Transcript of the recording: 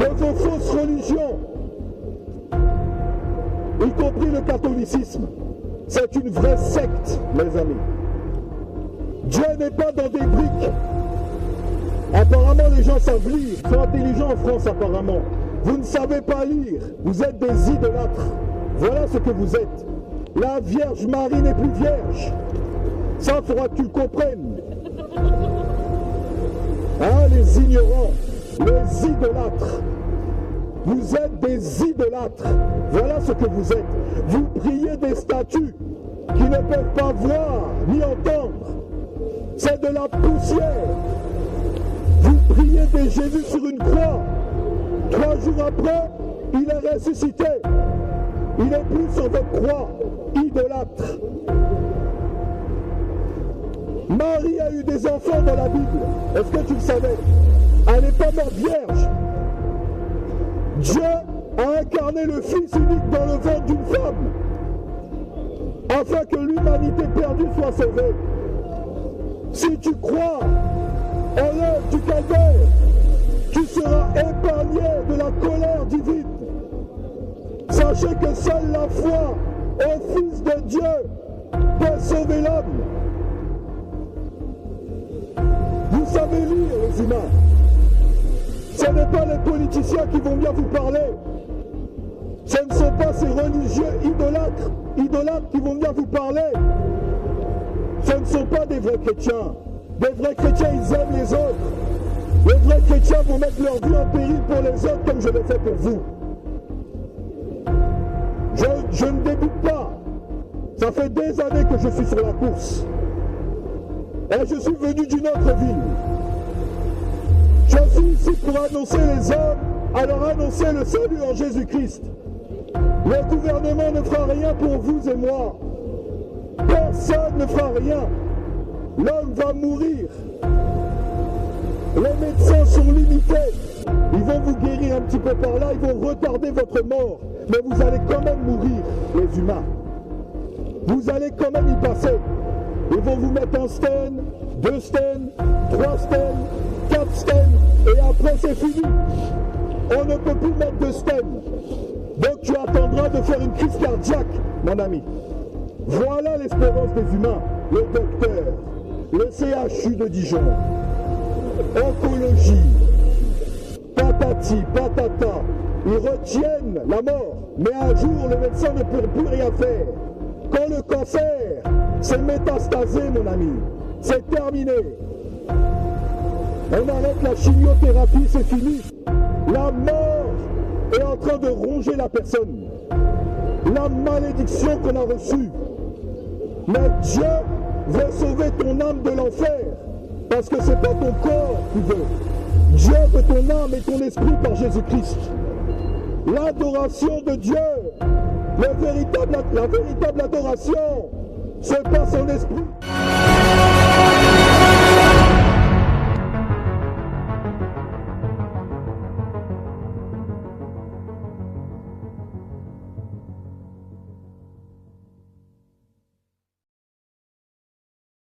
de vos fausses religions, y compris le catholicisme. C'est une vraie secte, mes amis. Dieu n'est pas dans des briques. Apparemment, les gens savent lire. Ils sont intelligents en France, apparemment. Vous ne savez pas lire. Vous êtes des idolâtres. Voilà ce que vous êtes. La Vierge Marie n'est plus vierge. Ça, il faudra que tu le comprennes. Ah, les ignorants, les idolâtres. Vous êtes des idolâtres. Voilà ce que vous êtes. Vous priez des statues qui ne peuvent pas voir ni entendre. C'est de la poussière. Vous priez des Jésus sur une croix. 3 jours après, il est ressuscité. Il n'est plus sur votre croix. Idolâtre. Marie a eu des enfants dans la Bible. Est-ce que tu le savais? Elle n'est pas morte vierge. Dieu a incarné le Fils unique dans le ventre d'une femme afin que l'humanité perdue soit sauvée. Si tu crois en l'œuvre du calvaire, tu seras épargné de la colère divine. Sachez que seule la foi au Fils de Dieu peut sauver l'homme. Vous savez lire, les humains. Ce n'est pas les politiciens qui vont bien vous parler. Ce ne sont pas ces religieux idolâtres qui vont bien vous parler. Ce ne sont pas des vrais chrétiens. Des vrais chrétiens, ils aiment les autres. Les vrais chrétiens vont mettre leur vie en péril pour les autres comme je l'ai fait pour vous. Je ne débute pas. Ça fait des années que je suis sur la course. Et je suis venu d'une autre ville. Je suis ici pour annoncer les hommes, à leur annoncer le salut en Jésus-Christ. Le gouvernement ne fera rien pour vous et moi. Personne ne fera rien. L'homme va mourir. Les médecins sont limités. Ils vont vous guérir un petit peu par là, ils vont retarder votre mort. Mais vous allez quand même mourir, les humains. Vous allez quand même y passer. Ils vont vous mettre un stent, 2 stents, 3 stents, 4 stents, et après c'est fini. On ne peut plus mettre de stents. Donc tu attendras de faire une crise cardiaque, mon ami. Voilà l'espérance des humains. Le docteur, le CHU de Dijon, oncologie, patati, patata, ils retiennent la mort. Mais un jour, le médecin ne peut plus rien faire. Quand le cancer s'est métastasé, mon ami, c'est terminé. On arrête la chimiothérapie, c'est fini. La mort est en train de ronger la personne. La malédiction qu'on a reçue. Mais Dieu veut sauver ton âme de l'enfer. Parce que c'est pas ton corps qui veut. Dieu veut ton âme et ton esprit par Jésus-Christ. L'adoration de Dieu, la véritable adoration, se passe en esprit.